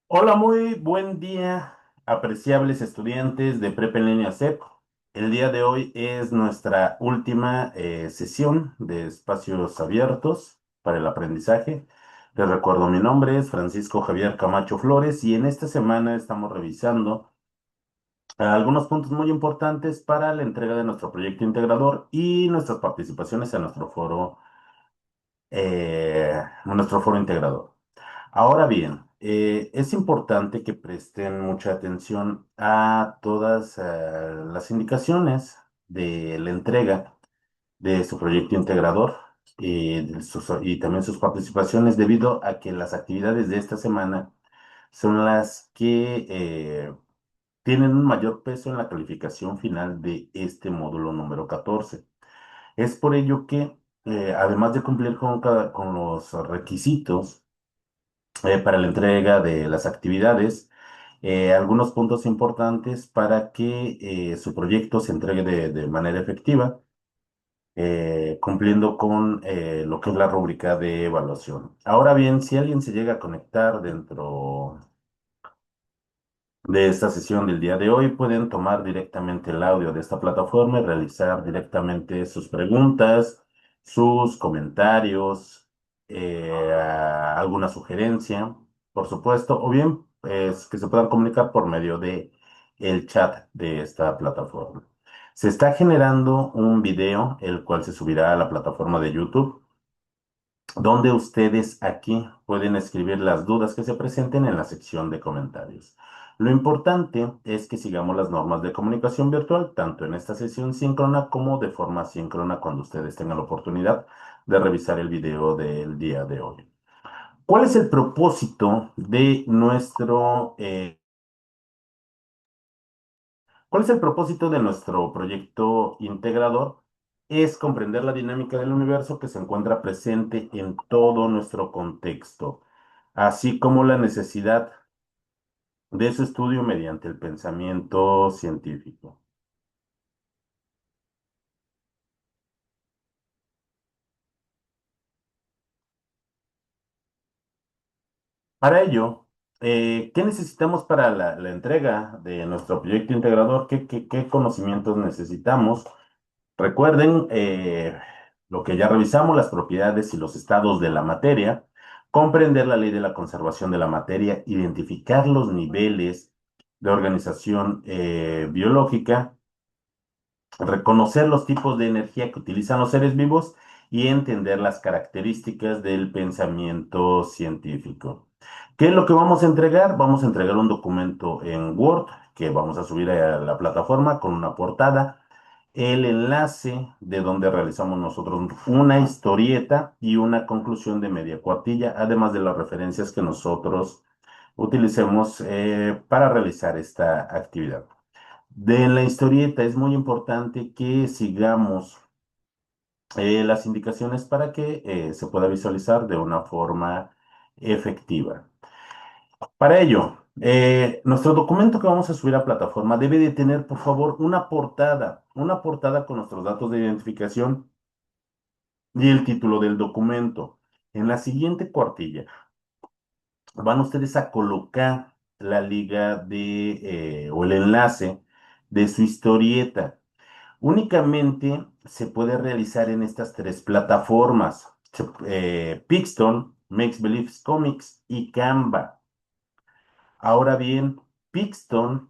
Hola, muy buen día, apreciables estudiantes de Prepa en Línea CEP. El día de hoy es nuestra última sesión de espacios abiertos para el aprendizaje. Les recuerdo, mi nombre es Francisco Javier Camacho Flores y en esta semana estamos revisando algunos puntos muy importantes para la entrega de nuestro proyecto integrador y nuestras participaciones en nuestro foro integrador. Ahora bien, es importante que presten mucha atención a todas las indicaciones de la entrega de su proyecto integrador y también sus participaciones debido a que las actividades de esta semana son las que tienen un mayor peso en la calificación final de este módulo número 14. Es por ello que, además de cumplir con los requisitos, para la entrega de las actividades, algunos puntos importantes para que su proyecto se entregue de manera efectiva, cumpliendo con lo que es la rúbrica de evaluación. Ahora bien, si alguien se llega a conectar dentro de esta sesión del día de hoy, pueden tomar directamente el audio de esta plataforma y realizar directamente sus preguntas, sus comentarios, alguna sugerencia, por supuesto, o bien que se puedan comunicar por medio de el chat de esta plataforma. Se está generando un video, el cual se subirá a la plataforma de YouTube, donde ustedes aquí pueden escribir las dudas que se presenten en la sección de comentarios. Lo importante es que sigamos las normas de comunicación virtual, tanto en esta sesión síncrona como de forma asíncrona cuando ustedes tengan la oportunidad de revisar el video del día de hoy. ¿Cuál es el propósito de ¿Cuál es el propósito de nuestro proyecto integrador? Es comprender la dinámica del universo que se encuentra presente en todo nuestro contexto, así como la necesidad de su estudio mediante el pensamiento científico. Para ello, ¿qué necesitamos para la entrega de nuestro proyecto integrador? ¿Qué conocimientos necesitamos? Recuerden lo que ya revisamos, las propiedades y los estados de la materia, comprender la ley de la conservación de la materia, identificar los niveles de organización biológica, reconocer los tipos de energía que utilizan los seres vivos y entender las características del pensamiento científico. ¿Qué es lo que vamos a entregar? Vamos a entregar un documento en Word que vamos a subir a la plataforma con una portada, el enlace de donde realizamos nosotros una historieta y una conclusión de media cuartilla, además de las referencias que nosotros utilicemos para realizar esta actividad. De la historieta es muy importante que sigamos las indicaciones para que se pueda visualizar de una forma efectiva. Para ello, nuestro documento que vamos a subir a plataforma debe de tener, por favor, una portada con nuestros datos de identificación y el título del documento. En la siguiente cuartilla van ustedes a colocar la liga o el enlace de su historieta. Únicamente se puede realizar en estas tres plataformas: Pixton, Makes Believe Comics y Canva. Ahora bien, Pixton,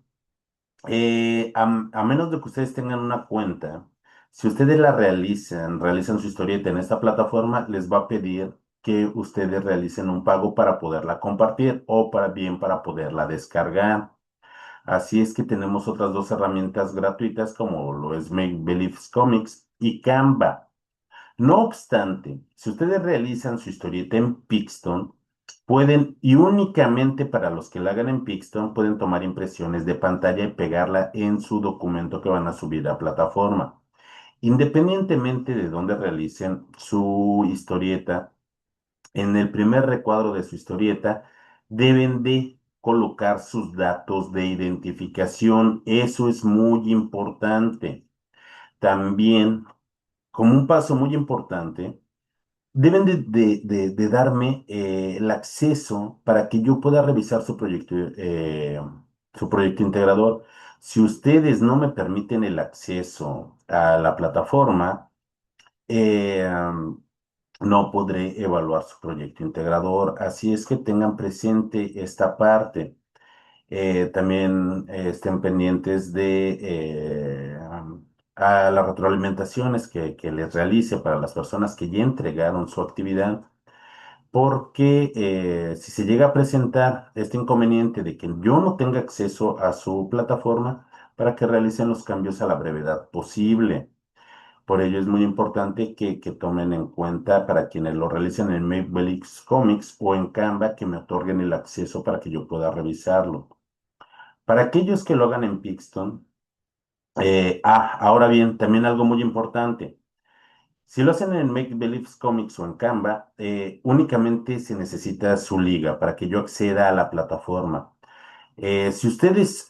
a menos de que ustedes tengan una cuenta, si ustedes realizan su historieta en esta plataforma, les va a pedir que ustedes realicen un pago para poderla compartir o para poderla descargar. Así es que tenemos otras dos herramientas gratuitas como lo es Make Believe Comics y Canva. No obstante, si ustedes realizan su historieta en Pixton, pueden, y únicamente para los que la hagan en Pixton, pueden tomar impresiones de pantalla y pegarla en su documento que van a subir a plataforma. Independientemente de dónde realicen su historieta, en el primer recuadro de su historieta deben de colocar sus datos de identificación. Eso es muy importante. También, como un paso muy importante, deben de darme el acceso para que yo pueda revisar su proyecto integrador. Si ustedes no me permiten el acceso a la plataforma, no podré evaluar su proyecto integrador. Así es que tengan presente esta parte. También estén pendientes de a las retroalimentaciones que les realice para las personas que ya entregaron su actividad, porque si se llega a presentar este inconveniente de que yo no tenga acceso a su plataforma, para que realicen los cambios a la brevedad posible. Por ello es muy importante que tomen en cuenta para quienes lo realicen en Make Comics o en Canva, que me otorguen el acceso para que yo pueda revisarlo. Para aquellos que lo hagan en Pixton, ahora bien, también algo muy importante. Si lo hacen en Make Believe Comics o en Canva, únicamente se necesita su liga para que yo acceda a la plataforma. Si ustedes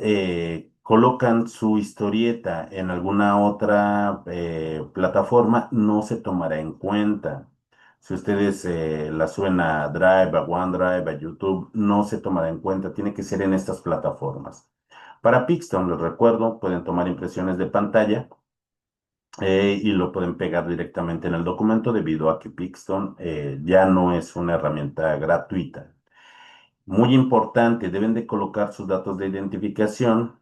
colocan su historieta en alguna otra plataforma, no se tomará en cuenta. Si ustedes la suben a Drive, a OneDrive, a YouTube, no se tomará en cuenta. Tiene que ser en estas plataformas. Para Pixton, les recuerdo, pueden tomar impresiones de pantalla y lo pueden pegar directamente en el documento debido a que Pixton ya no es una herramienta gratuita. Muy importante, deben de colocar sus datos de identificación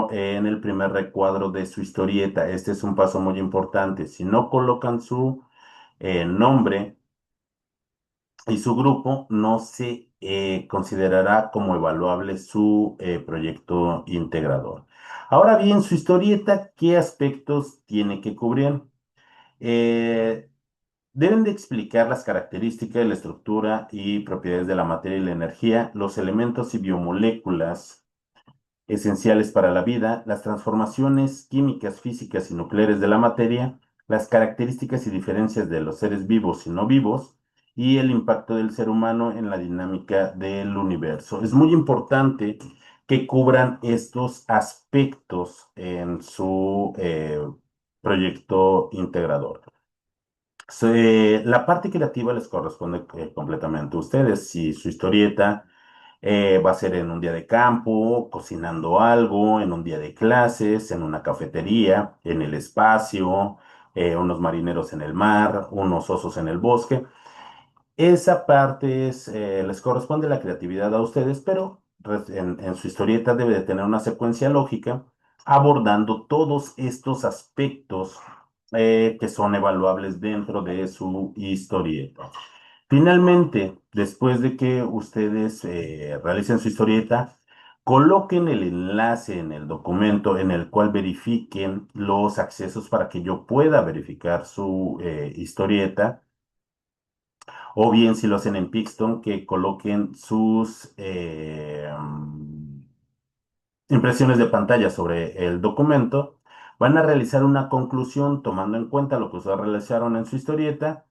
en el primer recuadro de su historieta. Este es un paso muy importante. Si no colocan su nombre y su grupo, no se considerará como evaluable su proyecto integrador. Ahora bien, su historieta, ¿qué aspectos tiene que cubrir? Eh, Deben de explicar las características, la estructura y propiedades de la materia y la energía, los elementos y biomoléculas esenciales para la vida, las transformaciones químicas, físicas y nucleares de la materia, las características y diferencias de los seres vivos y no vivos, y el impacto del ser humano en la dinámica del universo. Es muy importante que cubran estos aspectos en su proyecto integrador. La parte creativa les corresponde completamente a ustedes. Si su historieta va a ser en un día de campo, cocinando algo, en un día de clases, en una cafetería, en el espacio, unos marineros en el mar, unos osos en el bosque. Esa parte les corresponde la creatividad a ustedes, pero en su historieta debe de tener una secuencia lógica abordando todos estos aspectos que son evaluables dentro de su historieta. Finalmente, después de que ustedes realicen su historieta, coloquen el enlace en el documento en el cual verifiquen los accesos para que yo pueda verificar su historieta, o bien si lo hacen en Pixton, que coloquen sus impresiones de pantalla sobre el documento. Van a realizar una conclusión tomando en cuenta lo que ustedes realizaron en su historieta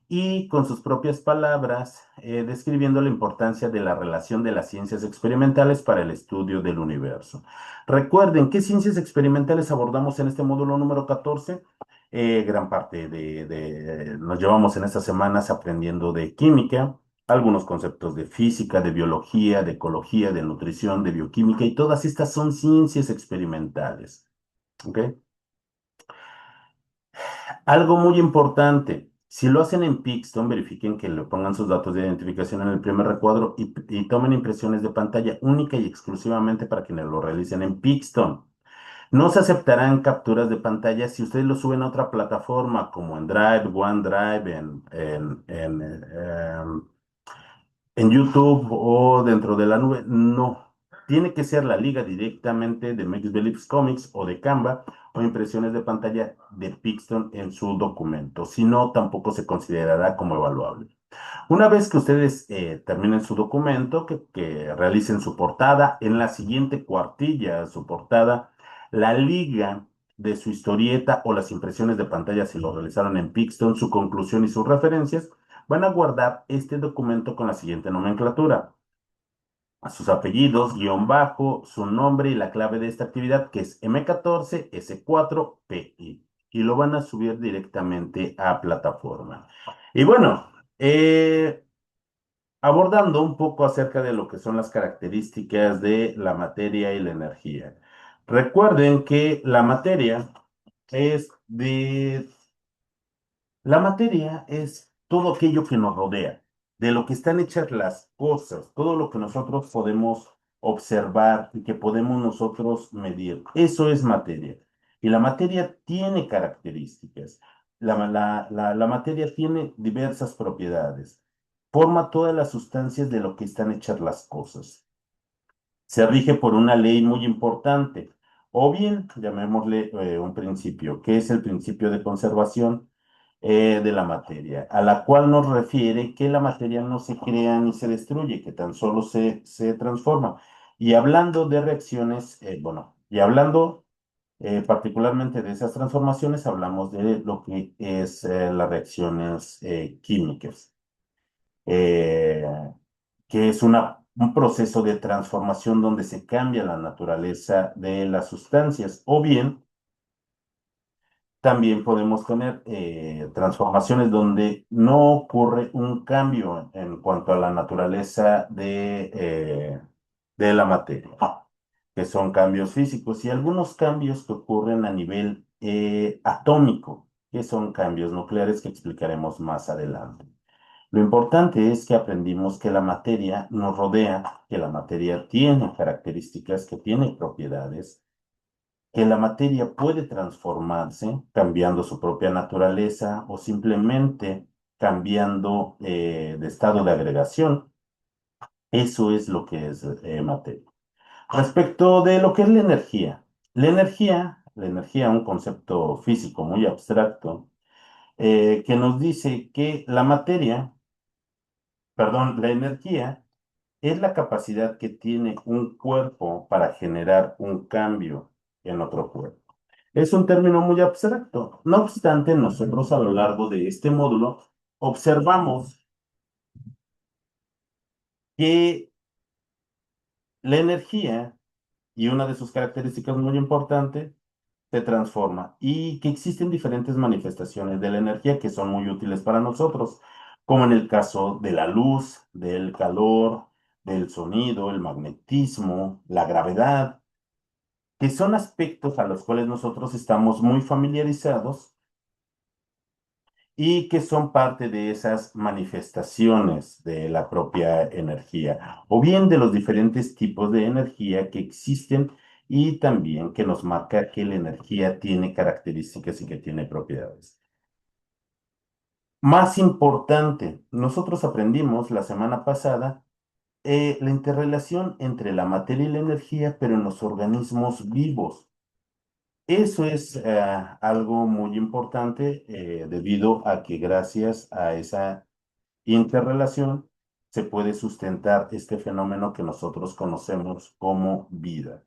y con sus propias palabras describiendo la importancia de la relación de las ciencias experimentales para el estudio del universo. Recuerden, ¿qué ciencias experimentales abordamos en este módulo número 14? Gran parte nos llevamos en estas semanas aprendiendo de química, algunos conceptos de física, de biología, de ecología, de nutrición, de bioquímica, y todas estas son ciencias experimentales. ¿Ok? Algo muy importante, si lo hacen en Pixton, verifiquen que le pongan sus datos de identificación en el primer recuadro y tomen impresiones de pantalla única y exclusivamente para quienes lo realicen en Pixton. No se aceptarán capturas de pantalla si ustedes lo suben a otra plataforma como en Drive, OneDrive, en YouTube o dentro de la nube. No. Tiene que ser la liga directamente de Makes Believe Comics o de Canva o impresiones de pantalla de Pixton en su documento. Si no, tampoco se considerará como evaluable. Una vez que ustedes terminen su documento, que realicen su portada, en la siguiente cuartilla, su portada, la liga de su historieta o las impresiones de pantalla, si lo realizaron en Pixton, su conclusión y sus referencias, van a guardar este documento con la siguiente nomenclatura: a sus apellidos, guión bajo, su nombre y la clave de esta actividad, que es M14S4PI. y lo van a subir directamente a plataforma. Y bueno, abordando un poco acerca de lo que son las características de la materia y la energía. Recuerden que la materia es de la materia es todo aquello que nos rodea, de lo que están hechas las cosas, todo lo que nosotros podemos observar y que podemos nosotros medir. Eso es materia. Y la materia tiene características. La materia tiene diversas propiedades. Forma todas las sustancias de lo que están hechas las cosas. Se rige por una ley muy importante, o bien llamémosle un principio, que es el principio de conservación de la materia, a la cual nos refiere que la materia no se crea ni se destruye, que tan solo se transforma. Y hablando de reacciones, bueno, y hablando particularmente de esas transformaciones, hablamos de lo que es las reacciones químicas. Eh, que es un proceso de transformación donde se cambia la naturaleza de las sustancias, o bien también podemos tener transformaciones donde no ocurre un cambio en cuanto a la naturaleza de la materia, que son cambios físicos y algunos cambios que ocurren a nivel atómico, que son cambios nucleares que explicaremos más adelante. Lo importante es que aprendimos que la materia nos rodea, que la materia tiene características, que tiene propiedades, que la materia puede transformarse cambiando su propia naturaleza o simplemente cambiando de estado de agregación. Eso es lo que es materia. Respecto de lo que es la energía, un concepto físico muy abstracto, que nos dice que la materia, perdón, la energía es la capacidad que tiene un cuerpo para generar un cambio en otro cuerpo. Es un término muy abstracto. No obstante, nosotros a lo largo de este módulo observamos que la energía, y una de sus características muy importantes, se transforma y que existen diferentes manifestaciones de la energía que son muy útiles para nosotros, como en el caso de la luz, del calor, del sonido, el magnetismo, la gravedad, que son aspectos a los cuales nosotros estamos muy familiarizados y que son parte de esas manifestaciones de la propia energía, o bien de los diferentes tipos de energía que existen y también que nos marca que la energía tiene características y que tiene propiedades. Más importante, nosotros aprendimos la semana pasada la interrelación entre la materia y la energía, pero en los organismos vivos. Eso es algo muy importante debido a que gracias a esa interrelación se puede sustentar este fenómeno que nosotros conocemos como vida.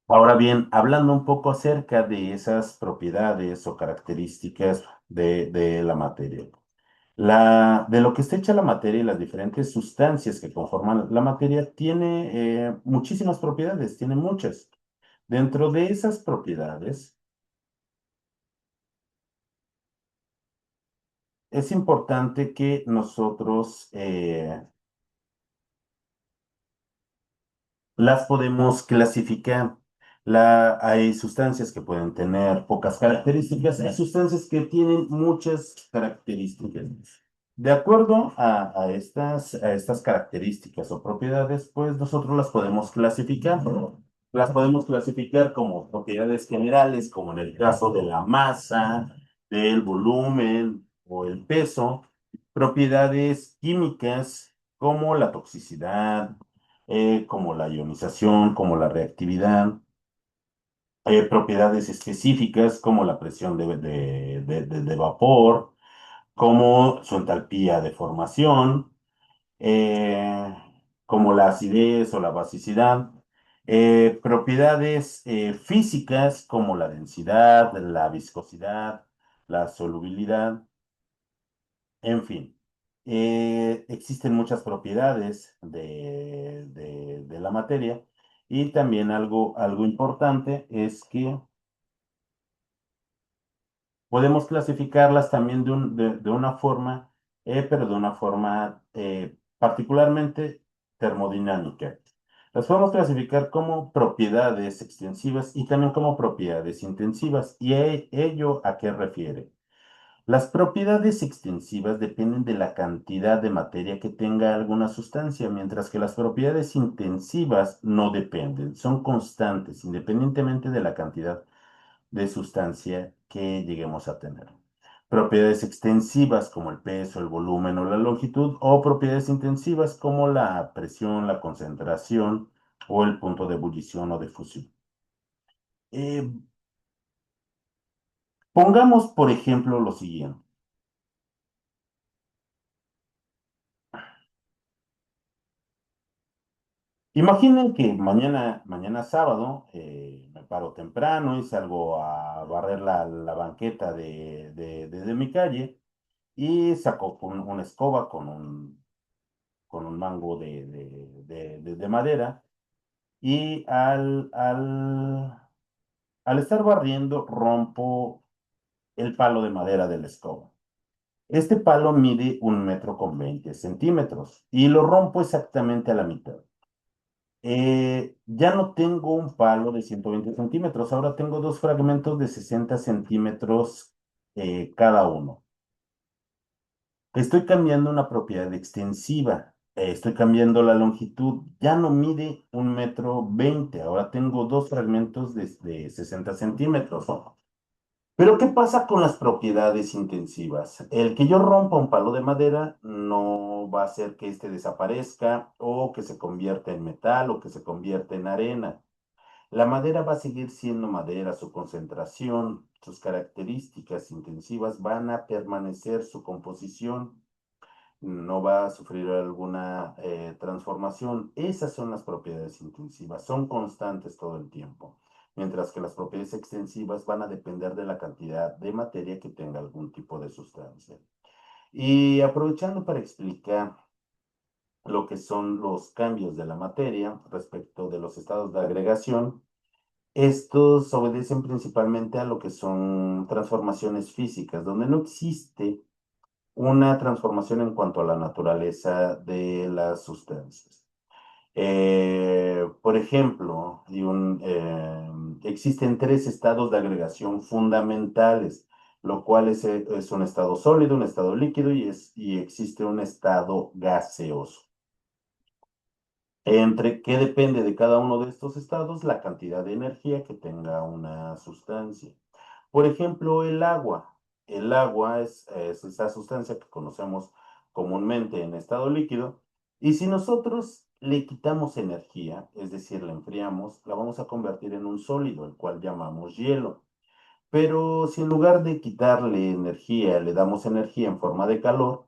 Ahora bien, hablando un poco acerca de esas propiedades o características de la materia. De lo que está hecha la materia y las diferentes sustancias que conforman la materia tiene muchísimas propiedades, tiene muchas. Dentro de esas propiedades, es importante que nosotros las podemos clasificar. Hay sustancias que pueden tener pocas características, hay sustancias que tienen muchas características. De acuerdo a estas características o propiedades, pues nosotros las podemos clasificar. Las podemos clasificar como propiedades generales, como en el caso de la masa, del volumen o el peso. Propiedades químicas como la toxicidad, como la ionización, como la reactividad, propiedades específicas como la presión de vapor, como su entalpía de formación, eh, como la acidez o la basicidad, propiedades físicas como la densidad, la viscosidad, la solubilidad, en fin, existen muchas propiedades de la materia y también algo importante es que Podemos clasificarlas también de una forma, pero de una forma particularmente termodinámica. Las podemos clasificar como propiedades extensivas y también como propiedades intensivas. ¿Y ello a qué refiere? Las propiedades extensivas dependen de la cantidad de materia que tenga alguna sustancia, mientras que las propiedades intensivas no dependen, son constantes, independientemente de la cantidad de sustancia que lleguemos a tener. Propiedades extensivas como el peso, el volumen o la longitud, o propiedades intensivas como la presión, la concentración o el punto de ebullición o de fusión. Eh, Pongamos, por ejemplo, lo siguiente. Imaginen que mañana sábado me paro temprano y salgo a barrer la banqueta de mi calle y saco una escoba con un mango de madera y al estar barriendo rompo el palo de madera de la escoba. Este palo mide 1 metro con 20 centímetros y lo rompo exactamente a la mitad. Ya no tengo un palo de 120 centímetros, ahora tengo dos fragmentos de 60 centímetros cada uno. Estoy cambiando una propiedad extensiva, estoy cambiando la longitud, ya no mide 1 metro 20, ahora tengo dos fragmentos de 60 centímetros. Pero ¿qué pasa con las propiedades intensivas? El que yo rompa un palo de madera no va a hacer que éste desaparezca o que se convierta en metal o que se convierta en arena. La madera va a seguir siendo madera, su concentración, sus características intensivas van a permanecer, su composición no va a sufrir alguna transformación. Esas son las propiedades intensivas, son constantes todo el tiempo, mientras que las propiedades extensivas van a depender de la cantidad de materia que tenga algún tipo de sustancia. Y aprovechando para explicar lo que son los cambios de la materia respecto de los estados de agregación, estos obedecen principalmente a lo que son transformaciones físicas, donde no existe una transformación en cuanto a la naturaleza de las sustancias. Por ejemplo, existen tres estados de agregación fundamentales, lo cual es un estado sólido, un estado líquido y existe un estado gaseoso. Entre qué depende de cada uno de estos estados, la cantidad de energía que tenga una sustancia. Por ejemplo, el agua. El agua es esa sustancia que conocemos comúnmente en estado líquido. Y si nosotros le quitamos energía, es decir, la enfriamos, la vamos a convertir en un sólido, el cual llamamos hielo. Pero si en lugar de quitarle energía, le damos energía en forma de calor,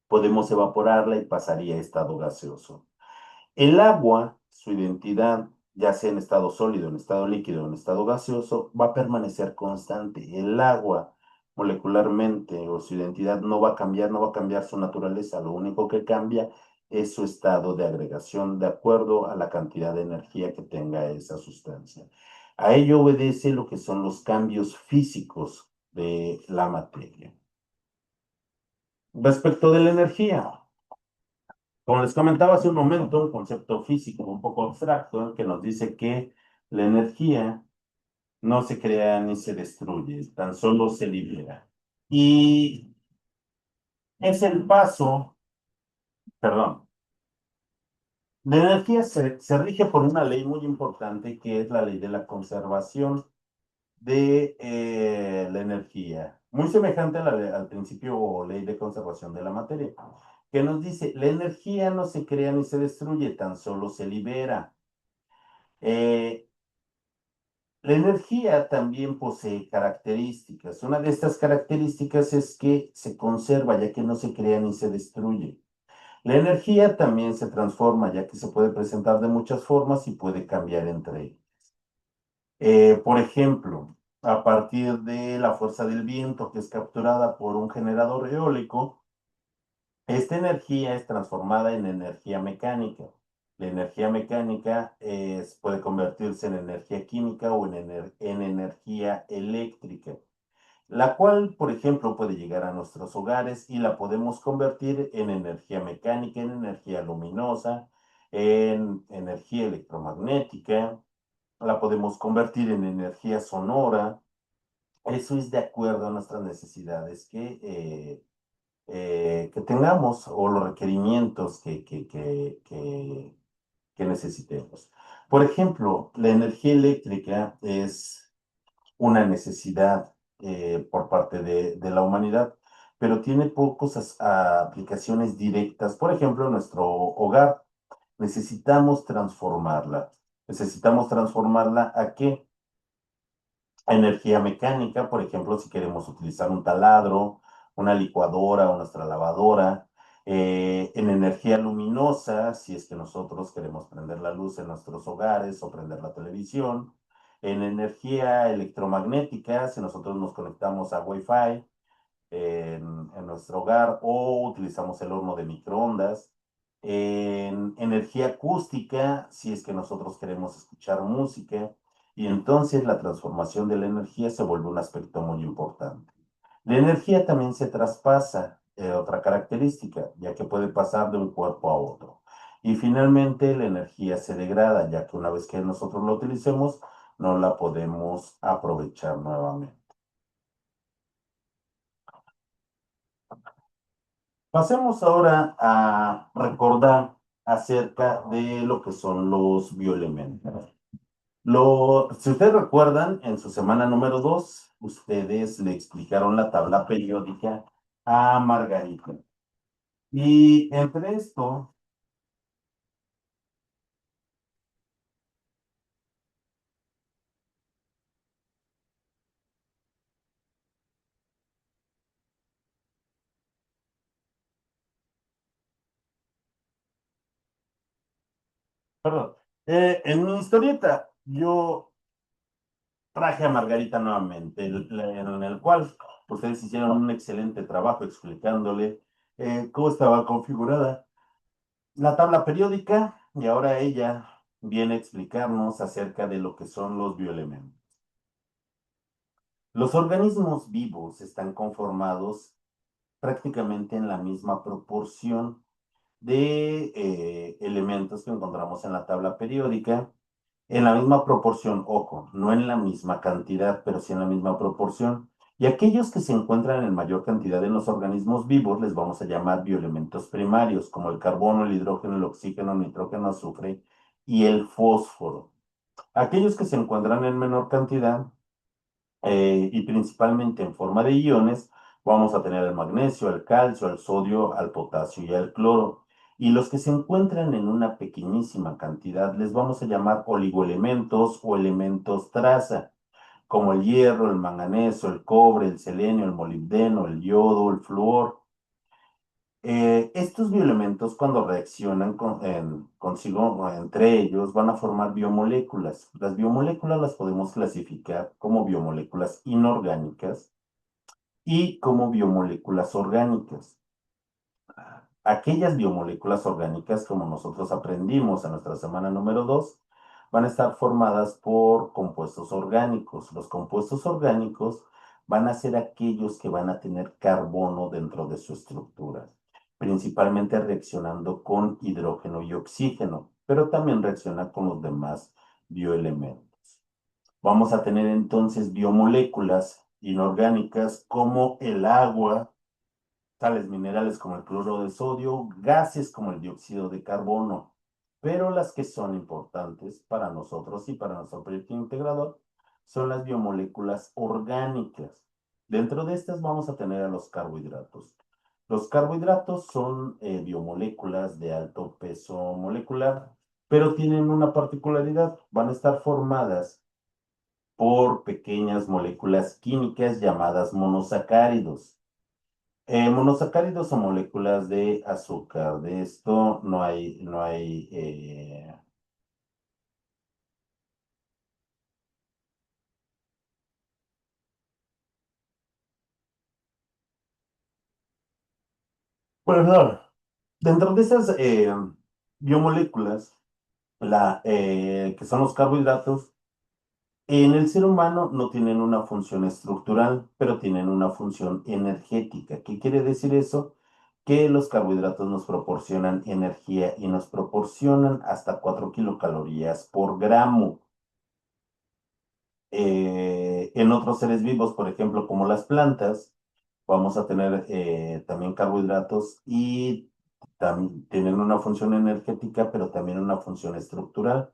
podemos evaporarla y pasaría a estado gaseoso. El agua, su identidad, ya sea en estado sólido, en estado líquido o en estado gaseoso, va a permanecer constante. El agua, molecularmente, o su identidad no va a cambiar, no va a cambiar su naturaleza. Lo único que cambia es su estado de agregación de acuerdo a la cantidad de energía que tenga esa sustancia. A ello obedece lo que son los cambios físicos de la materia. Respecto de la energía, como les comentaba hace un momento, un concepto físico un poco abstracto que nos dice que la energía no se crea ni se destruye, tan solo se libera. Y es el paso, perdón, la energía se rige por una ley muy importante que es la ley de la conservación de la energía, muy semejante a al principio o ley de conservación de la materia, que nos dice, la energía no se crea ni se destruye, tan solo se libera. Eh, La energía también posee características. Una de estas características es que se conserva, ya que no se crea ni se destruye. La energía también se transforma, ya que se puede presentar de muchas formas y puede cambiar entre ellas. Por ejemplo, a partir de la fuerza del viento que es capturada por un generador eólico, esta energía es transformada en energía mecánica. La energía mecánica puede convertirse en energía química o en energía eléctrica. la cual, por ejemplo, puede llegar a nuestros hogares y la podemos convertir en energía mecánica, en energía luminosa, en energía electromagnética, la podemos convertir en energía sonora. Eso es de acuerdo a nuestras necesidades que tengamos o los requerimientos que necesitemos. Por ejemplo, la energía eléctrica es una necesidad por parte de la humanidad, pero tiene pocas aplicaciones directas. Por ejemplo, en nuestro hogar necesitamos transformarla. Necesitamos transformarla ¿a qué? Energía mecánica, por ejemplo, si queremos utilizar un taladro, una licuadora o nuestra lavadora, en energía luminosa, si es que nosotros queremos prender la luz en nuestros hogares o prender la televisión, en energía electromagnética, si nosotros nos conectamos a Wi-Fi, en nuestro hogar o utilizamos el horno de microondas. En energía acústica, si es que nosotros queremos escuchar música, y entonces la transformación de la energía se vuelve un aspecto muy importante. La energía también se traspasa, otra característica, ya que puede pasar de un cuerpo a otro. Y finalmente la energía se degrada, ya que una vez que nosotros la utilicemos, no la podemos aprovechar nuevamente. Pasemos ahora a recordar acerca de lo que son los bioelementos. Si ustedes recuerdan, en su semana número 2, ustedes le explicaron la tabla periódica a Margarita. Y entre esto, perdón, en mi historieta yo traje a Margarita nuevamente, en el cual ustedes hicieron un excelente trabajo explicándole cómo estaba configurada la tabla periódica y ahora ella viene a explicarnos acerca de lo que son los bioelementos. Los organismos vivos están conformados prácticamente en la misma proporción de elementos que encontramos en la tabla periódica, en la misma proporción, ojo, no en la misma cantidad, pero sí en la misma proporción. Y aquellos que se encuentran en mayor cantidad en los organismos vivos les vamos a llamar bioelementos primarios, como el carbono, el hidrógeno, el oxígeno, el nitrógeno, azufre y el fósforo. Aquellos que se encuentran en menor cantidad y principalmente en forma de iones, vamos a tener el magnesio, el calcio, el sodio, el potasio y el cloro. Y los que se encuentran en una pequeñísima cantidad les vamos a llamar oligoelementos o elementos traza, como el hierro, el manganeso, el cobre, el selenio, el molibdeno, el yodo, el flúor. Estos bioelementos, cuando reaccionan consigo o entre ellos, van a formar biomoléculas. Las biomoléculas las podemos clasificar como biomoléculas inorgánicas y como biomoléculas orgánicas. Aquellas biomoléculas orgánicas, como nosotros aprendimos en nuestra semana número 2, van a estar formadas por compuestos orgánicos. Los compuestos orgánicos van a ser aquellos que van a tener carbono dentro de su estructura, principalmente reaccionando con hidrógeno y oxígeno, pero también reacciona con los demás bioelementos. Vamos a tener entonces biomoléculas inorgánicas como el agua, sales minerales como el cloruro de sodio, gases como el dióxido de carbono, pero las que son importantes para nosotros y para nuestro proyecto integrador son las biomoléculas orgánicas. Dentro de estas vamos a tener a los carbohidratos. Los carbohidratos son biomoléculas de alto peso molecular, pero tienen una particularidad, van a estar formadas por pequeñas moléculas químicas llamadas monosacáridos. Monosacáridos son moléculas de azúcar. De esto no hay. Perdón. Dentro de esas biomoléculas, que son los carbohidratos, En el ser humano no tienen una función estructural, pero tienen una función energética. ¿Qué quiere decir eso? Que los carbohidratos nos proporcionan energía y nos proporcionan hasta 4 kilocalorías por gramo. En otros seres vivos, por ejemplo, como las plantas, vamos a tener también carbohidratos y tienen una función energética, pero también una función estructural,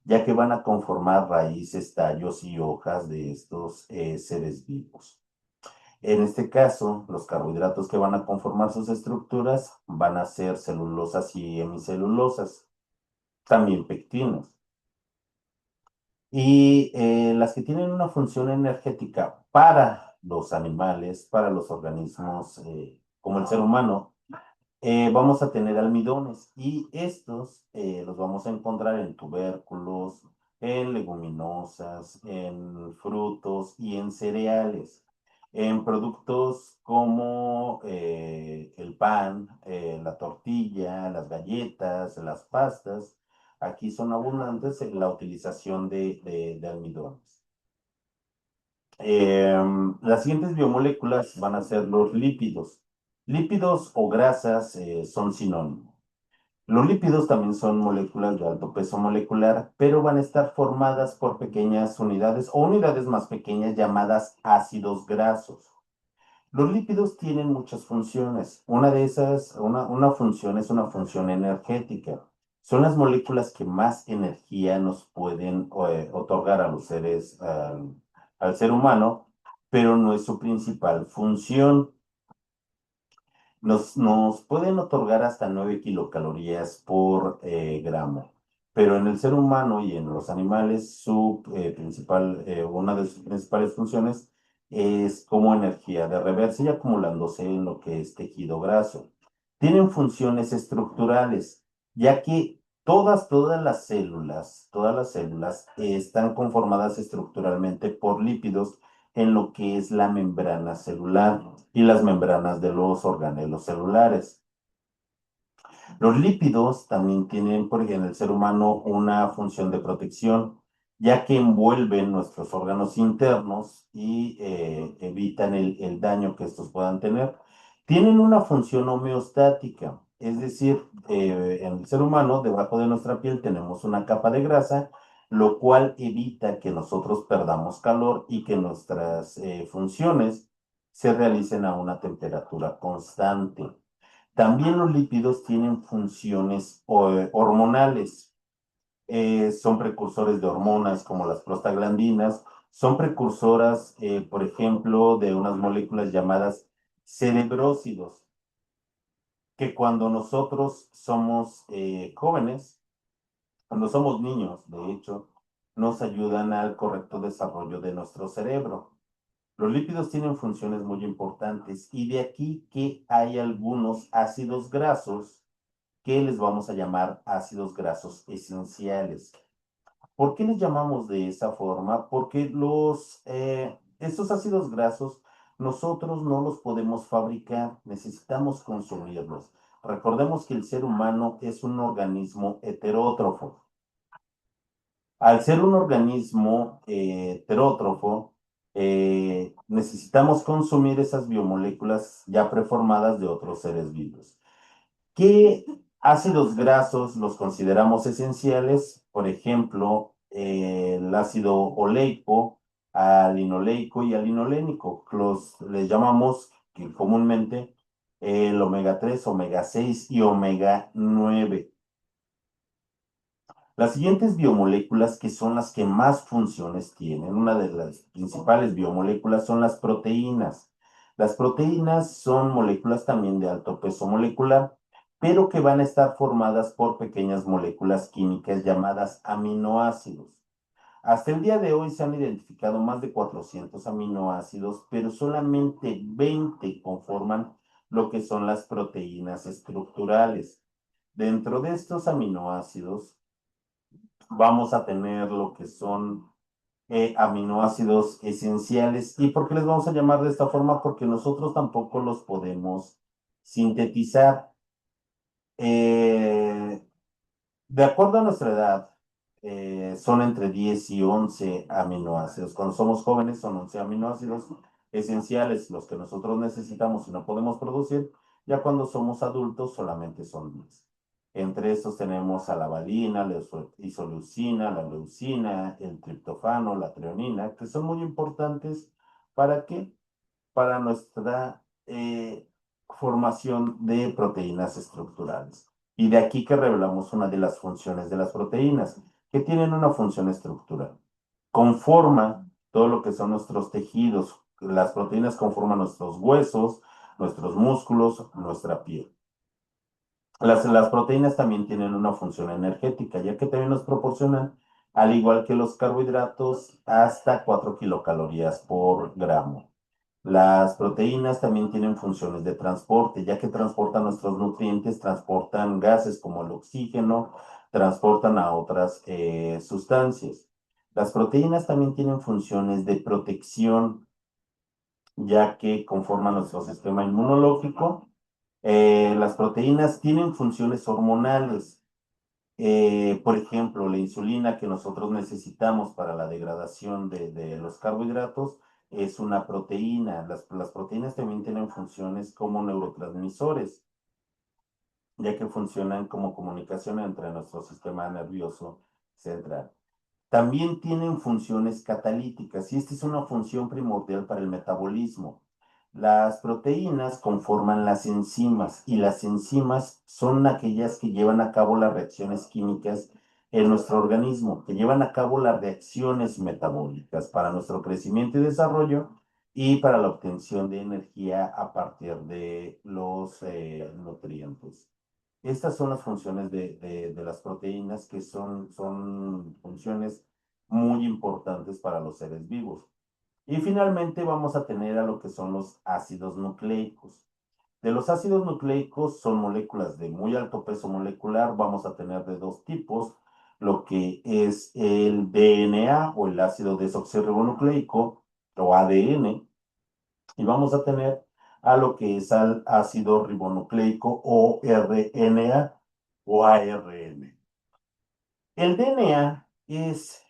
ya que van a conformar raíces, tallos y hojas de estos seres vivos. En este caso, los carbohidratos que van a conformar sus estructuras van a ser celulosas y hemicelulosas, también pectinas. Y las que tienen una función energética para los animales, para los organismos como el ser humano, vamos a tener almidones y estos los vamos a encontrar en tubérculos, en leguminosas, en frutos y en cereales. En productos como el pan, la tortilla, las galletas, las pastas, aquí son abundantes en la utilización de almidones. Las siguientes biomoléculas van a ser los lípidos. Lípidos o grasas son sinónimos. Los lípidos también son moléculas de alto peso molecular, pero van a estar formadas por pequeñas unidades o unidades más pequeñas llamadas ácidos grasos. Los lípidos tienen muchas funciones. Una de esas, una función es una función energética. Son las moléculas que más energía nos pueden otorgar a los seres, al ser humano, pero no es su principal función. Nos pueden otorgar hasta 9 kilocalorías por gramo, pero en el ser humano y en los animales, una de sus principales funciones es como energía de reversa y acumulándose en lo que es tejido graso. Tienen funciones estructurales, ya que todas las células están conformadas estructuralmente por lípidos en lo que es la membrana celular y las membranas de los organelos celulares. Los lípidos también tienen, por ejemplo, en el ser humano una función de protección, ya que envuelven nuestros órganos internos y evitan el daño que estos puedan tener. Tienen una función homeostática, es decir, en el ser humano, debajo de nuestra piel tenemos una capa de grasa, lo cual evita que nosotros perdamos calor y que nuestras funciones se realicen a una temperatura constante. También los lípidos tienen funciones hormonales. Son precursores de hormonas como las prostaglandinas. Son precursoras, por ejemplo, de unas moléculas llamadas cerebrósidos, que cuando nosotros somos jóvenes, cuando somos niños, de hecho, nos ayudan al correcto desarrollo de nuestro cerebro. Los lípidos tienen funciones muy importantes y de aquí que hay algunos ácidos grasos que les vamos a llamar ácidos grasos esenciales. ¿Por qué les llamamos de esa forma? Porque estos ácidos grasos nosotros no los podemos fabricar, necesitamos consumirlos. Recordemos que el ser humano es un organismo heterótrofo. Al ser un organismo heterótrofo, necesitamos consumir esas biomoléculas ya preformadas de otros seres vivos. ¿Qué ácidos grasos los consideramos esenciales? Por ejemplo, el ácido oleico, alinoleico y alinolénico. Les llamamos que comúnmente el omega 3, omega 6 y omega 9. Las siguientes biomoléculas, que son las que más funciones tienen, una de las principales biomoléculas son las proteínas. Las proteínas son moléculas también de alto peso molecular, pero que van a estar formadas por pequeñas moléculas químicas llamadas aminoácidos. Hasta el día de hoy se han identificado más de 400 aminoácidos, pero solamente 20 conforman lo que son las proteínas estructurales. Dentro de estos aminoácidos, vamos a tener lo que son aminoácidos esenciales. ¿Y por qué les vamos a llamar de esta forma? Porque nosotros tampoco los podemos sintetizar. Eh, de acuerdo a nuestra edad, son entre 10 y 11 aminoácidos. Cuando somos jóvenes son 11 aminoácidos esenciales los que nosotros necesitamos y no podemos producir. Ya cuando somos adultos solamente son 10. Entre estos tenemos a la valina, la isoleucina, la leucina, el triptofano, la treonina, que son muy importantes. ¿Para qué? Para nuestra formación de proteínas estructurales. Y de aquí que revelamos una de las funciones de las proteínas, que tienen una función estructural. Conforman todo lo que son nuestros tejidos. Las proteínas conforman nuestros huesos, nuestros músculos, nuestra piel. Las proteínas también tienen una función energética, ya que también nos proporcionan, al igual que los carbohidratos, hasta 4 kilocalorías por gramo. Las proteínas también tienen funciones de transporte, ya que transportan nuestros nutrientes, transportan gases como el oxígeno, transportan a otras sustancias. Las proteínas también tienen funciones de protección, ya que conforman nuestro sistema inmunológico. Las proteínas tienen funciones hormonales. Por ejemplo, la insulina que nosotros necesitamos para la degradación de los carbohidratos es una proteína. Las proteínas también tienen funciones como neurotransmisores, ya que funcionan como comunicación entre nuestro sistema nervioso central. También tienen funciones catalíticas y esta es una función primordial para el metabolismo. Las proteínas conforman las enzimas y las enzimas son aquellas que llevan a cabo las reacciones químicas en nuestro organismo, que llevan a cabo las reacciones metabólicas para nuestro crecimiento y desarrollo y para la obtención de energía a partir de los nutrientes. Estas son las funciones de las proteínas que son funciones muy importantes para los seres vivos. Y finalmente vamos a tener a lo que son los ácidos nucleicos. De los ácidos nucleicos son moléculas de muy alto peso molecular. Vamos a tener de dos tipos, lo que es el DNA o el ácido desoxirribonucleico o ADN, y vamos a tener a lo que es al ácido ribonucleico o RNA o ARN. El DNA es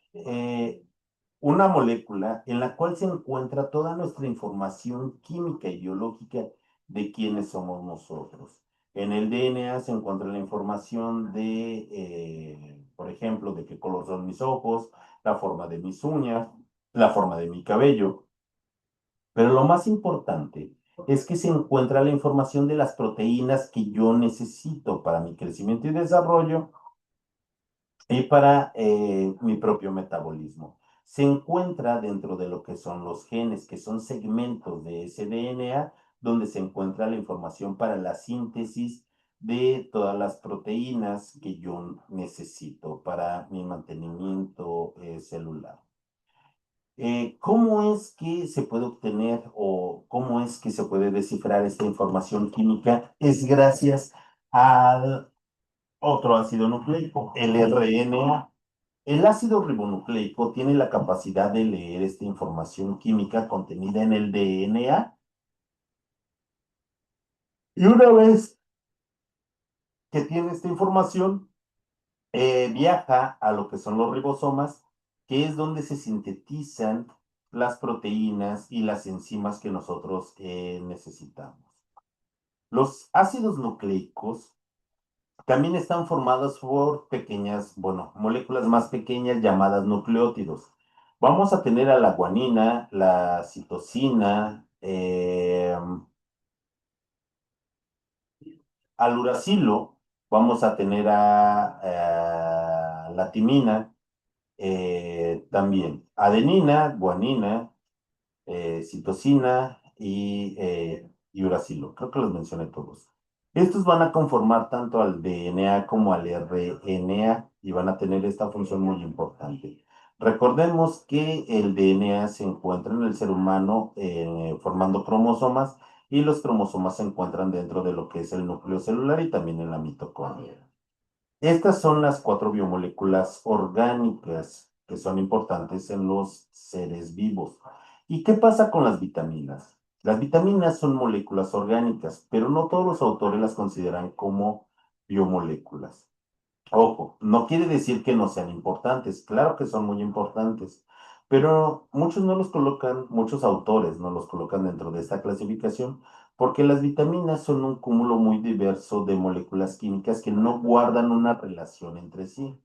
una molécula en la cual se encuentra toda nuestra información química y biológica de quiénes somos nosotros. En el DNA se encuentra la información de, por ejemplo, de qué color son mis ojos, la forma de mis uñas, la forma de mi cabello. Pero lo más importante es que se encuentra la información de las proteínas que yo necesito para mi crecimiento y desarrollo y para mi propio metabolismo. Se encuentra dentro de lo que son los genes, que son segmentos de ese DNA, donde se encuentra la información para la síntesis de todas las proteínas que yo necesito para mi mantenimiento celular. ¿Cómo es que se puede obtener o cómo es que se puede descifrar esta información química? Es gracias al otro ácido nucleico, el RNA. El ácido ribonucleico tiene la capacidad de leer esta información química contenida en el DNA y una vez que tiene esta información, viaja a lo que son los ribosomas, que es donde se sintetizan las proteínas y las enzimas que nosotros necesitamos. Los ácidos nucleicos también están formados por pequeñas, bueno, moléculas más pequeñas llamadas nucleótidos. Vamos a tener a la guanina, la citosina, al uracilo, vamos a tener a la timina, también adenina, guanina, citosina y uracilo. Creo que los mencioné todos. Estos van a conformar tanto al DNA como al RNA y van a tener esta función muy importante. Recordemos que el DNA se encuentra en el ser humano formando cromosomas y los cromosomas se encuentran dentro de lo que es el núcleo celular y también en la mitocondria. Estas son las cuatro biomoléculas orgánicas que son importantes en los seres vivos. ¿Y qué pasa con las vitaminas? Las vitaminas son moléculas orgánicas, pero no todos los autores las consideran como biomoléculas. Ojo, no quiere decir que no sean importantes, claro que son muy importantes, pero muchos no los colocan, muchos autores no los colocan dentro de esta clasificación porque las vitaminas son un cúmulo muy diverso de moléculas químicas que no guardan una relación entre sí.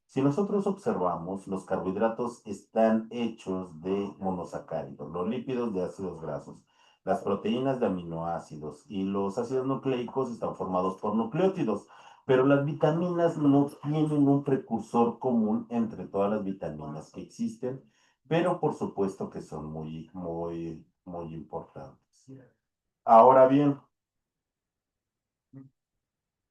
Si nosotros observamos, los carbohidratos están hechos de monosacáridos, los lípidos de ácidos grasos, las proteínas de aminoácidos y los ácidos nucleicos están formados por nucleótidos. Pero las vitaminas no tienen un precursor común entre todas las vitaminas que existen, pero por supuesto que son muy importantes. Ahora bien,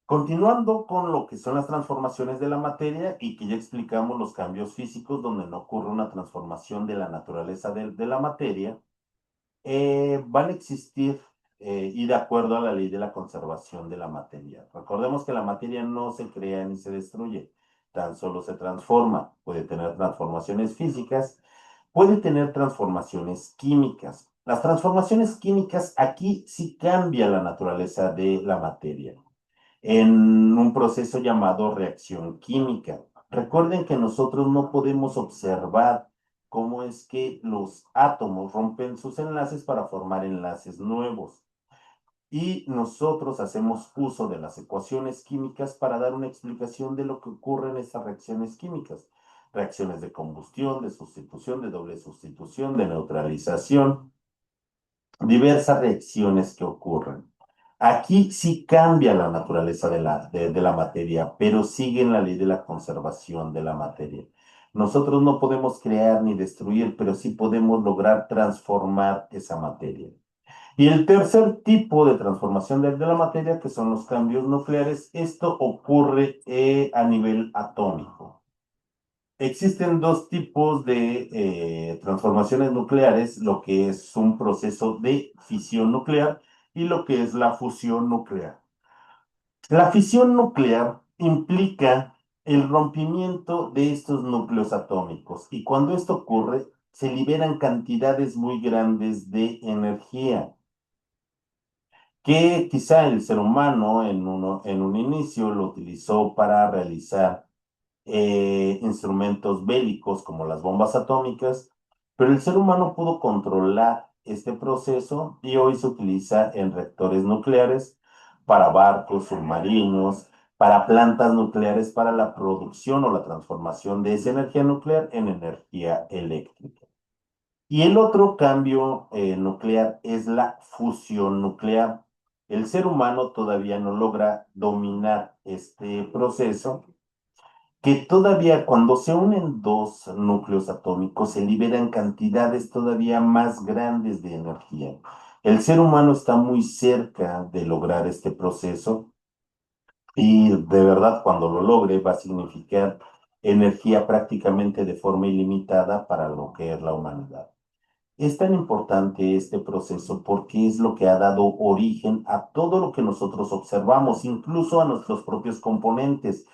continuando con lo que son las transformaciones de la materia y que ya explicamos los cambios físicos donde no ocurre una transformación de la naturaleza de la materia, van a existir y de acuerdo a la ley de la conservación de la materia. Recordemos que la materia no se crea ni se destruye, tan solo se transforma. Puede tener transformaciones físicas, puede tener transformaciones químicas. Las transformaciones químicas aquí sí cambia la naturaleza de la materia en un proceso llamado reacción química. Recuerden que nosotros no podemos observar cómo es que los átomos rompen sus enlaces para formar enlaces nuevos. Y nosotros hacemos uso de las ecuaciones químicas para dar una explicación de lo que ocurre en estas reacciones químicas. Reacciones de combustión, de sustitución, de doble sustitución, de neutralización, diversas reacciones que ocurren. Aquí sí cambia la naturaleza de la materia, pero sigue en la ley de la conservación de la materia. Nosotros no podemos crear ni destruir, pero sí podemos lograr transformar esa materia. Y el tercer tipo de transformación de la materia, que son los cambios nucleares, esto ocurre a nivel atómico. Existen dos tipos de transformaciones nucleares, lo que es un proceso de fisión nuclear y lo que es la fusión nuclear. La fisión nuclear implica el rompimiento de estos núcleos atómicos y cuando esto ocurre, se liberan cantidades muy grandes de energía que quizá el ser humano en un inicio lo utilizó para realizar instrumentos bélicos como las bombas atómicas, pero el ser humano pudo controlar este proceso y hoy se utiliza en reactores nucleares para barcos, submarinos, para plantas nucleares, para la producción o la transformación de esa energía nuclear en energía eléctrica. Y el otro cambio nuclear es la fusión nuclear. El ser humano todavía no logra dominar este proceso que todavía cuando se unen dos núcleos atómicos se liberan cantidades todavía más grandes de energía. El ser humano está muy cerca de lograr este proceso y de verdad cuando lo logre va a significar energía prácticamente de forma ilimitada para lo que es la humanidad. Es tan importante este proceso porque es lo que ha dado origen a todo lo que nosotros observamos, incluso a nuestros propios componentes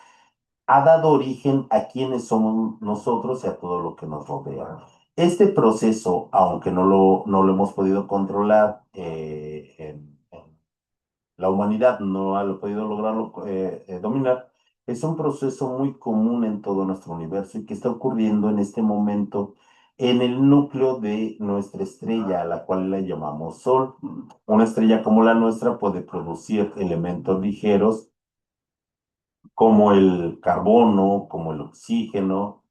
ha dado origen a quienes somos nosotros y a todo lo que nos rodea. Este proceso, aunque no lo hemos podido controlar, la humanidad no ha podido lograrlo dominar, es un proceso muy común en todo nuestro universo y que está ocurriendo en este momento en el núcleo de nuestra estrella, a la cual le llamamos Sol. Una estrella como la nuestra puede producir elementos ligeros como el carbono, como el oxígeno,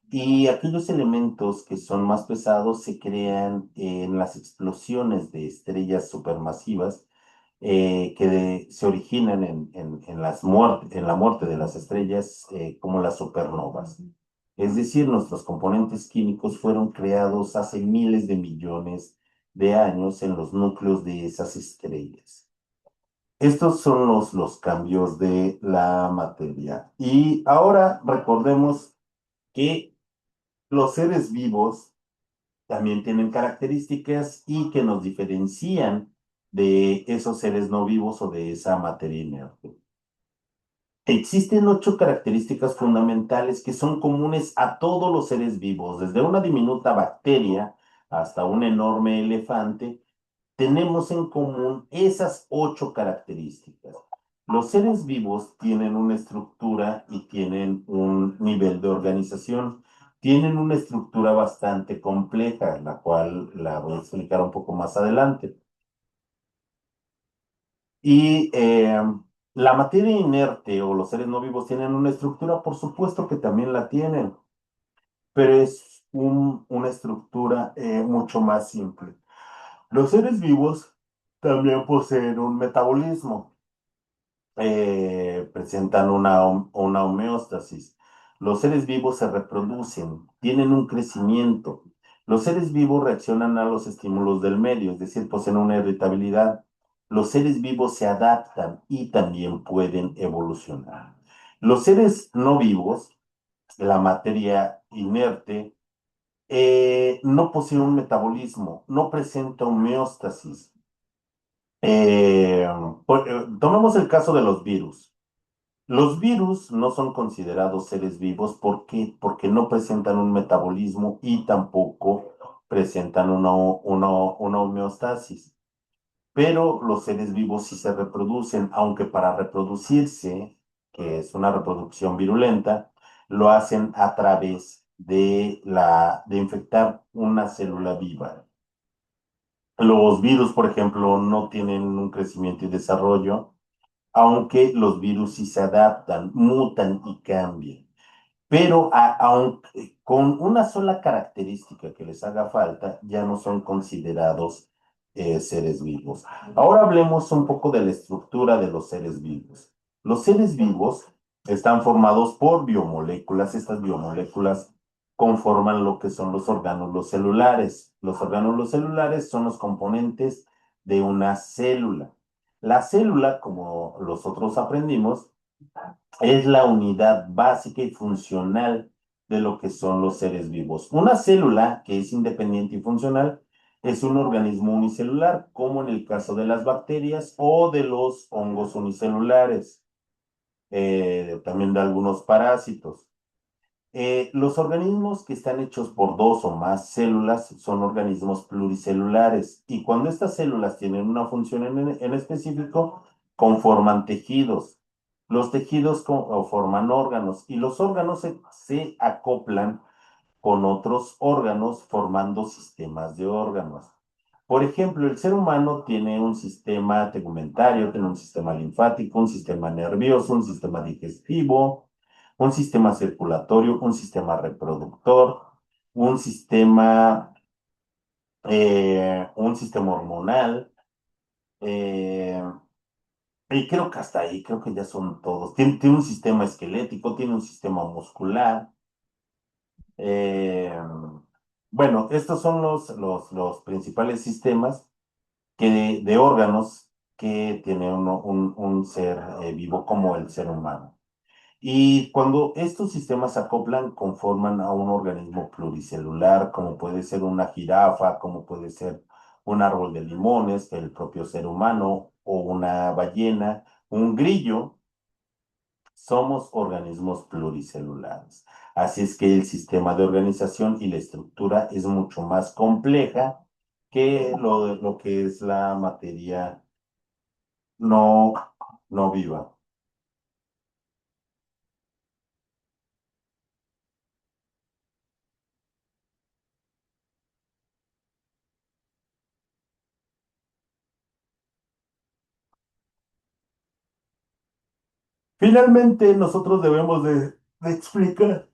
y aquellos elementos que son más pesados se crean en las explosiones de estrellas supermasivas se originan en la muerte de las estrellas como las supernovas. Es decir, nuestros componentes químicos fueron creados hace miles de millones de años en los núcleos de esas estrellas. Estos son los cambios de la materia. Y ahora recordemos que los seres vivos también tienen características y que nos diferencian de esos seres no vivos o de esa materia inerte. Existen 8 características fundamentales que son comunes a todos los seres vivos, desde una diminuta bacteria hasta un enorme elefante. Tenemos en común esas 8 características. Los seres vivos tienen una estructura y tienen un nivel de organización. Tienen una estructura bastante compleja, la cual la voy a explicar un poco más adelante. Y la materia inerte o los seres no vivos tienen una estructura, por supuesto que también la tienen, pero es una estructura mucho más simple. Los seres vivos también poseen un metabolismo, presentan una homeostasis. Los seres vivos se reproducen, tienen un crecimiento. Los seres vivos reaccionan a los estímulos del medio, es decir, poseen una irritabilidad. Los seres vivos se adaptan y también pueden evolucionar. Los seres no vivos, la materia inerte, no posee un metabolismo, no presenta homeostasis. Eh, Tomemos el caso de los virus. Los virus no son considerados seres vivos. ¿Por qué? Porque no presentan un metabolismo y tampoco presentan una homeostasis. Pero los seres vivos sí se reproducen, aunque para reproducirse, que es una reproducción virulenta, lo hacen a través de infectar una célula viva. Los virus, por ejemplo, no tienen un crecimiento y desarrollo, aunque los virus sí se adaptan, mutan y cambian. Pero aunque con una sola característica que les haga falta, ya no son considerados seres vivos. Ahora hablemos un poco de la estructura de los seres vivos. Los seres vivos están formados por biomoléculas. Estas biomoléculas conforman lo que son los orgánulos celulares. Los orgánulos celulares son los componentes de una célula. La célula, como los otros aprendimos, es la unidad básica y funcional de lo que son los seres vivos. Una célula que es independiente y funcional es un organismo unicelular, como en el caso de las bacterias o de los hongos unicelulares, también de algunos parásitos. Los organismos que están hechos por dos o más células son organismos pluricelulares y cuando estas células tienen una función en específico, conforman tejidos. Los tejidos o forman órganos y los órganos se acoplan con otros órganos formando sistemas de órganos. Por ejemplo, el ser humano tiene un sistema tegumentario, tiene un sistema linfático, un sistema nervioso, un sistema digestivo, un sistema circulatorio, un sistema reproductor, un sistema hormonal, eh, y creo que hasta ahí, creo que ya son todos. Tiene un sistema esquelético, tiene un sistema muscular. eh, bueno, estos son los principales sistemas de órganos que tiene un ser vivo como el ser humano. Y cuando estos sistemas se acoplan, conforman a un organismo pluricelular, como puede ser una jirafa, como puede ser un árbol de limones, el propio ser humano, o una ballena, un grillo. Somos organismos pluricelulares. Así es que el sistema de organización y la estructura es mucho más compleja que lo que es la materia no, no viva. Finalmente, nosotros debemos de explicar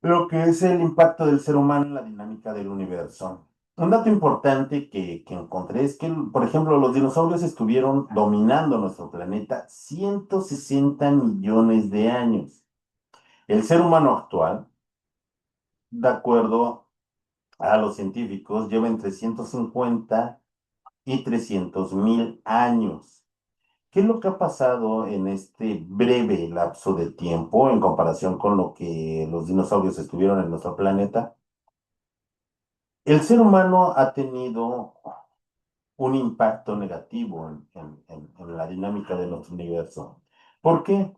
lo que es el impacto del ser humano en la dinámica del universo. Un dato importante que encontré es que, por ejemplo, los dinosaurios estuvieron dominando nuestro planeta 160 millones de años. El ser humano actual, de acuerdo a los científicos, lleva entre 150 y 300.000 años. ¿Qué es lo que ha pasado en este breve lapso de tiempo en comparación con lo que los dinosaurios estuvieron en nuestro planeta? El ser humano ha tenido un impacto negativo en la dinámica de nuestro universo. ¿Por qué?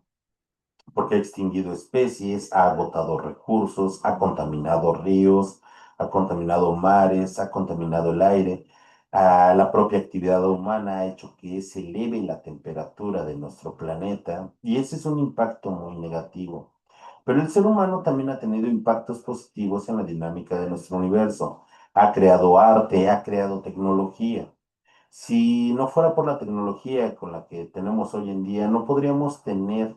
Porque ha extinguido especies, ha agotado recursos, ha contaminado ríos, ha contaminado mares, ha contaminado el aire. La propia actividad humana ha hecho que se eleve la temperatura de nuestro planeta y ese es un impacto muy negativo. Pero el ser humano también ha tenido impactos positivos en la dinámica de nuestro universo. Ha creado arte, ha creado tecnología. Si no fuera por la tecnología con la que tenemos hoy en día, no podríamos tener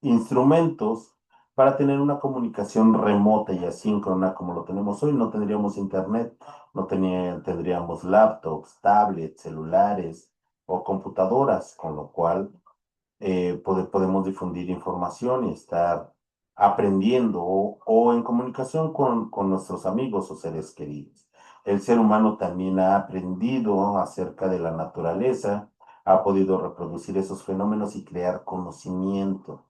instrumentos para tener una comunicación remota y asíncrona como lo tenemos hoy. No tendríamos internet, tendríamos laptops, tablets, celulares o computadoras, con lo cual podemos difundir información y estar aprendiendo o en comunicación con nuestros amigos o seres queridos. El ser humano también ha aprendido acerca de la naturaleza, ha podido reproducir esos fenómenos y crear conocimiento.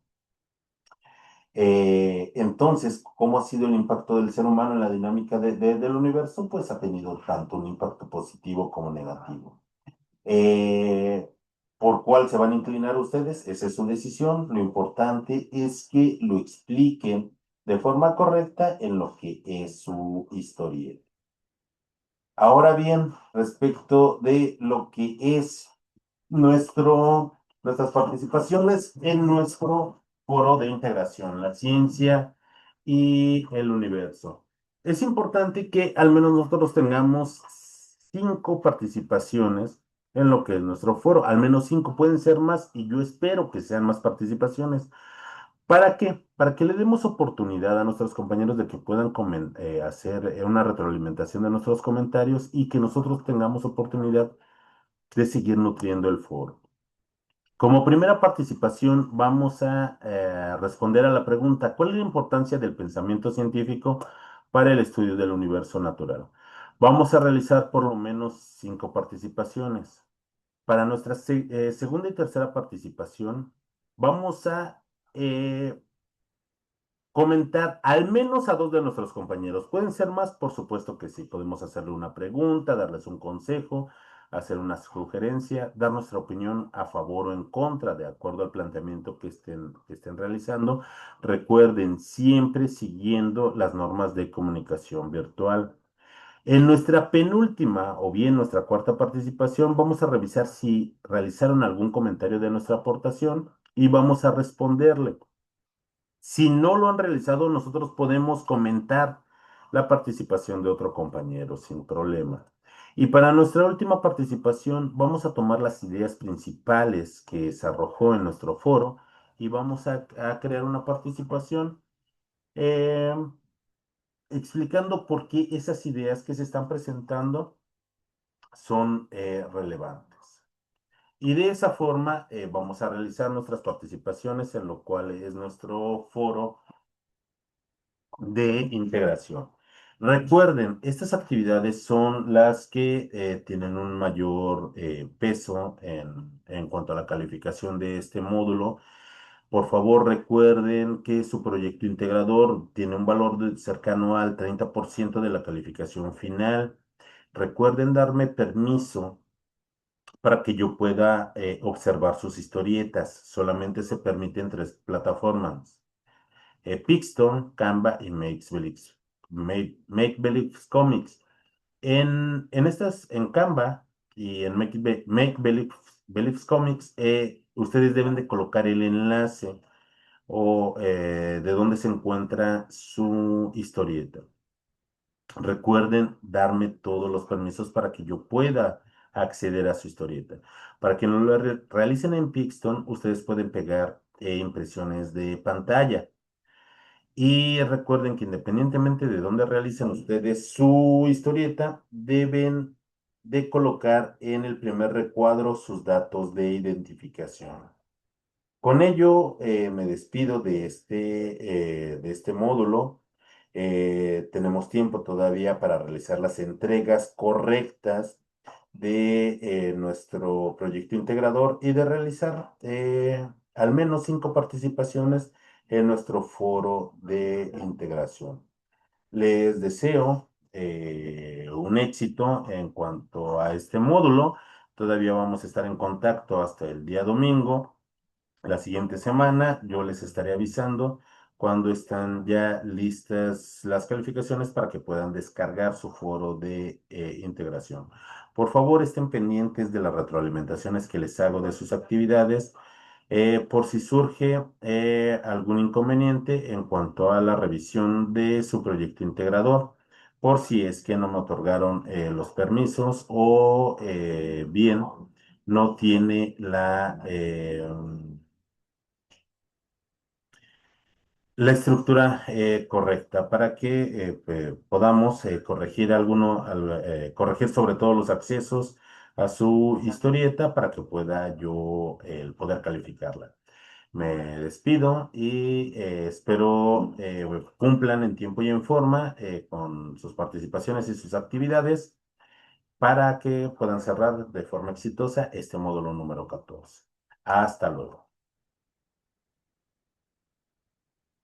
Entonces, ¿cómo ha sido el impacto del ser humano en la dinámica del universo? Pues ha tenido tanto un impacto positivo como negativo. Eh, ¿Por cuál se van a inclinar ustedes? Esa es su decisión. Lo importante es que lo expliquen de forma correcta en lo que es su historia. Ahora bien, respecto de lo que es nuestras participaciones en nuestro foro de integración, la ciencia y el universo. Es importante que al menos nosotros tengamos 5 participaciones en lo que es nuestro foro, al menos 5, pueden ser más y yo espero que sean más participaciones. ¿Para qué? Para que le demos oportunidad a nuestros compañeros de que puedan hacer una retroalimentación de nuestros comentarios y que nosotros tengamos oportunidad de seguir nutriendo el foro. Como primera participación, vamos a responder a la pregunta, ¿cuál es la importancia del pensamiento científico para el estudio del universo natural? Vamos a realizar por lo menos 5 participaciones. Para nuestra segunda y tercera participación, vamos a comentar al menos a 2 de nuestros compañeros. ¿Pueden ser más? Por supuesto que sí. Podemos hacerle una pregunta, darles un consejo, hacer una sugerencia, dar nuestra opinión a favor o en contra, de acuerdo al planteamiento que estén realizando. Recuerden, siempre siguiendo las normas de comunicación virtual. En nuestra penúltima o bien nuestra cuarta participación, vamos a revisar si realizaron algún comentario de nuestra aportación y vamos a responderle. Si no lo han realizado, nosotros podemos comentar la participación de otro compañero sin problema. Y para nuestra última participación, vamos a tomar las ideas principales que se arrojó en nuestro foro y vamos a crear una participación eh, explicando por qué esas ideas que se están presentando son relevantes. Y de esa forma vamos a realizar nuestras participaciones en lo cual es nuestro foro de integración. Recuerden, estas actividades son las que tienen un mayor peso en cuanto a la calificación de este módulo. Por favor, recuerden que su proyecto integrador tiene un valor cercano al 30% de la calificación final. Recuerden darme permiso para que yo pueda observar sus historietas. Solamente se permiten 3 plataformas. Pixton, Canva y Make Believe Comics. En Canva y en Make Believe Comics, ustedes deben de colocar el enlace o de dónde se encuentra su historieta. Recuerden darme todos los permisos para que yo pueda acceder a su historieta. Para que no lo realicen en Pixton, ustedes pueden pegar impresiones de pantalla. Y recuerden que independientemente de dónde realicen ustedes su historieta, deben de colocar en el primer recuadro sus datos de identificación. Con ello, me despido de este módulo. Tenemos tiempo todavía para realizar las entregas correctas de nuestro proyecto integrador y de realizar al menos 5 participaciones en nuestro foro de integración. Les deseo un éxito en cuanto a este módulo. Todavía vamos a estar en contacto hasta el día domingo. La siguiente semana yo les estaré avisando cuando están ya listas las calificaciones para que puedan descargar su foro de integración. Por favor, estén pendientes de las retroalimentaciones que les hago de sus actividades por si surge algún inconveniente en cuanto a la revisión de su proyecto integrador, por si es que no me otorgaron los permisos o bien no tiene la estructura correcta para que podamos corregir corregir sobre todo los accesos a su historieta para que pueda yo poder calificarla. Me despido y espero cumplan en tiempo y en forma con sus participaciones y sus actividades para que puedan cerrar de forma exitosa este módulo número 14. Hasta luego.